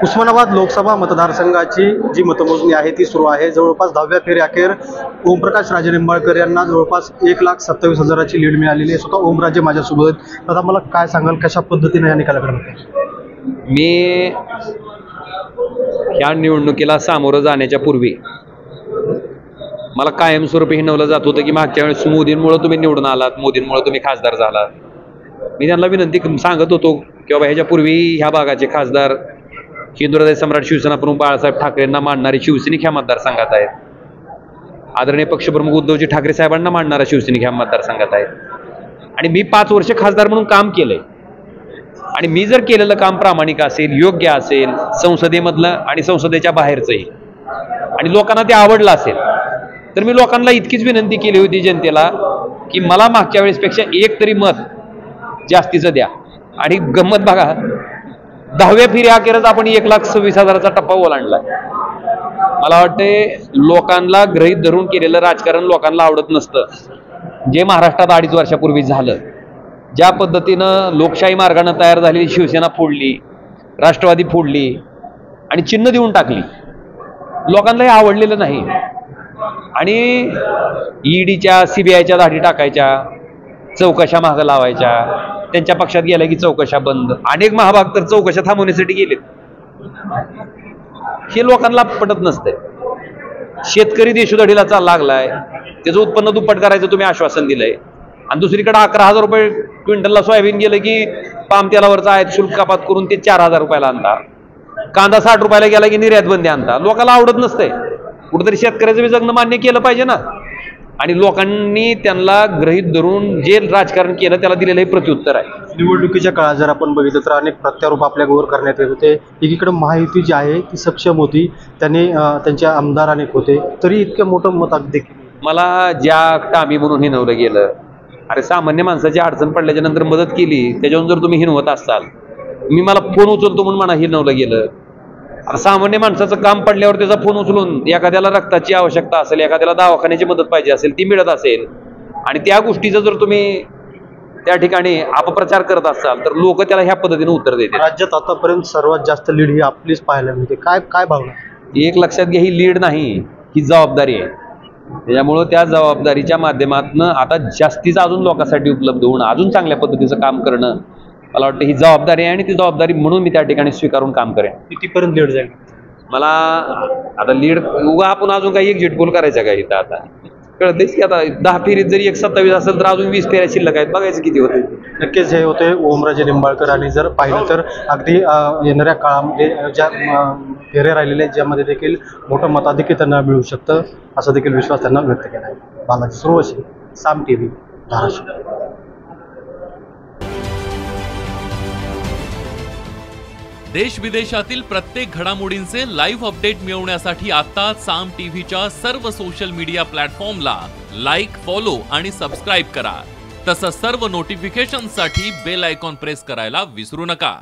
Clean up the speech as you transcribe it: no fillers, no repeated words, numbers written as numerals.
उस्मानाबाद लोकसभा मतदारसंघाची जी मतमोजणी आहे ती सुरू आहे। जवळपास 10व्या फेरीअखेर ओमप्रकाश राजे निंबाळकर यांना जवळपास 1,27,000ची लीड मिळालेली आहे। स्वतः ओमराजे माझ्यासोबत आहेत। आता मला काय सांगाल, कशा पद्धतीने या निकालाकडे बघताय? मी या निवडणुकीला सामोरं जाण्याच्या पूर्वी मला कायमस्वरूपी हिनवलं जात होतं की मागच्या वेळेस मोदींमुळे तुम्ही निवडून आलात, मोदींमुळे तुम्ही खासदार झालात। मी त्यांना विनंती सांगत होतो की बाबा ह्याच्यापूर्वी ह्या भागाचे खासदार हिंदुहृदय सम्राट शिवसेना प्रमुख बाळासाहेब ठाकरेंना मानणारे शिवसैनिक ह्या मतदारसंघात आहेत। आदरणीय पक्षप्रमुख उद्धवजी ठाकरे साहेबांना मानणारा शिवसैनिक ह्या मतदारसंघात आहेत। आणि मी 5 वर्ष खासदार म्हणून काम केलंय आणि मी जर केलेलं काम प्रामाणिक असेल, योग्य असेल, संसदेमधलं आणि संसदेच्या बाहेरचंही, आणि लोकांना ते आवडलं असेल, तर मी लोकांना इतकीच विनंती केली होती जनतेला की मला मागच्या वेळेसपेक्षा एक तरी मत जास्तीचं द्या। आणि गंमत बघा, 10व्या फेरीअखेरच आपण 1,26,000चा टप्पा ओलांडलाय। मला वाटते लोकांना गृहीत धरून केलेलं राजकारण लोकांना आवडत नसतं। जे महाराष्ट्रात 2.5 वर्षापूर्वी झालं, ज्या पद्धतीनं लोकशाही मार्गाने तयार झालेली शिवसेना फोडली, राष्ट्रवादी फोडली आणि चिन्ह देऊन टाकली, लोकांना हे आवडलेलं नाही। आणि ईडीच्या सीबीआयच्या धाडी टाकायच्या, चौकशा मागं लावायच्या, त्यांच्या पक्षात गेल्या की चौकशा बंद, अनेक महाभाग तर चौकशा थांबवण्यासाठी गेलेत। हे लोकांना पटत नसते। शेतकरी देशोधडीला चालला लागलाय, त्याचं उत्पन्न दुप्पट करायचं तुम्ही आश्वासन दिलंय, आणि दुसरीकडे 11,000 रुपये क्विंटलला सोयाबीन गेलं की पाम तेलावरचा आयात शुल्क कपात करून ते 4,000 रुपयाला आणता। कांदा 60 रुपयाला गेला की निर्यात बंदी आणता। लोकांना आवडत नसतंय। कुठेतरी शेतकऱ्याचं बी जगणं मान्य केलं पाहिजे ना। आणि लोकांनी त्यांना गृहीत धरून जे राजकारण केलं त्याला दिलेलं हे प्रत्युत्तर आहे। निवडणुकीच्या काळात जर आपण बघितलं तर अनेक प्रत्यारोप आपल्यावर करण्यात येत होते। एकीकडे महायुती जी आहे ती सक्षम होती, त्यांनी त्यांचे आमदार अनेक होते, तरी इतकं मोठं मत देखील मला ज्या टामी म्हणून हिनवलं गेलं, अरे सामान्य माणसाची अडचण पडल्याच्या नंतर मदत केली, त्याच्यावरून जर तुम्ही हिनवत असाल, मी मला फोन उचलतो म्हणून मला हिनवलं गेलं। सामान्य माणसाचं काम पडल्यावर त्याचा फोन उचलून एखाद्याला रक्ताची आवश्यकता असेल, एखाद्याला दवाखान्याची मदत पाहिजे असेल, ती मिळत असेल, आणि त्या गोष्टीचं जर तुम्ही त्या ठिकाणी अपप्रचार करत असाल तर लोक त्याला ह्या पद्धतीने उत्तर देतील। राज्यात आतापर्यंत सर्वात जास्त लीड ही आपलीच पाहायला मिळते। काय भावना? एक लक्षात घ्या, ही लीड नाही, ही जबाबदारी आहे। त्याच्यामुळं त्या जबाबदारीच्या माध्यमातून आता जास्तीचं अजून लोकांसाठी उपलब्ध होणं, अजून चांगल्या पद्धतीचं काम करणं, मला वाटतं ही जबाबदारी आहे। आणि ती जबाबदारी म्हणून मी त्या ठिकाणी स्वीकारून काम करेन। कितीपर्यंत लीड जाईल? मला आता लीड उगा आपण अजून काही एक्झिट पोल करायचं का इथं? आता कळतेच की आता 10 फेरीत जरी 127 असेल तर अजून 20 फेऱ्या शिल्लक आहेत, बघायचं किती होते। नक्कीच हे होते ओमराजे निंबाळकर। आणि जर पाहिलं तर अगदी येणाऱ्या काळामध्ये ज्या फेऱ्या राहिलेल्या आहेत ज्यामध्ये देखील मोठं मताधिक्य त्यांना मिळू शकतं, असा देखील विश्वास त्यांना व्यक्त केला आहे। बालाजी सुरवशी, साम TV, धाराशिव। देश विदेशातील प्रत्येक घडामोडींचे लाईव्ह अपडेट मिळवण्यासाठी आता साम टीव्हीच्या सर्व सोशल मीडिया प्लॅटफॉर्मला लाईक, फॉलो आणि सबस्क्राईब करा। तसंच सर्व नोटिफिकेशनसाठी बेल आयकॉन प्रेस करायला विसरू नका।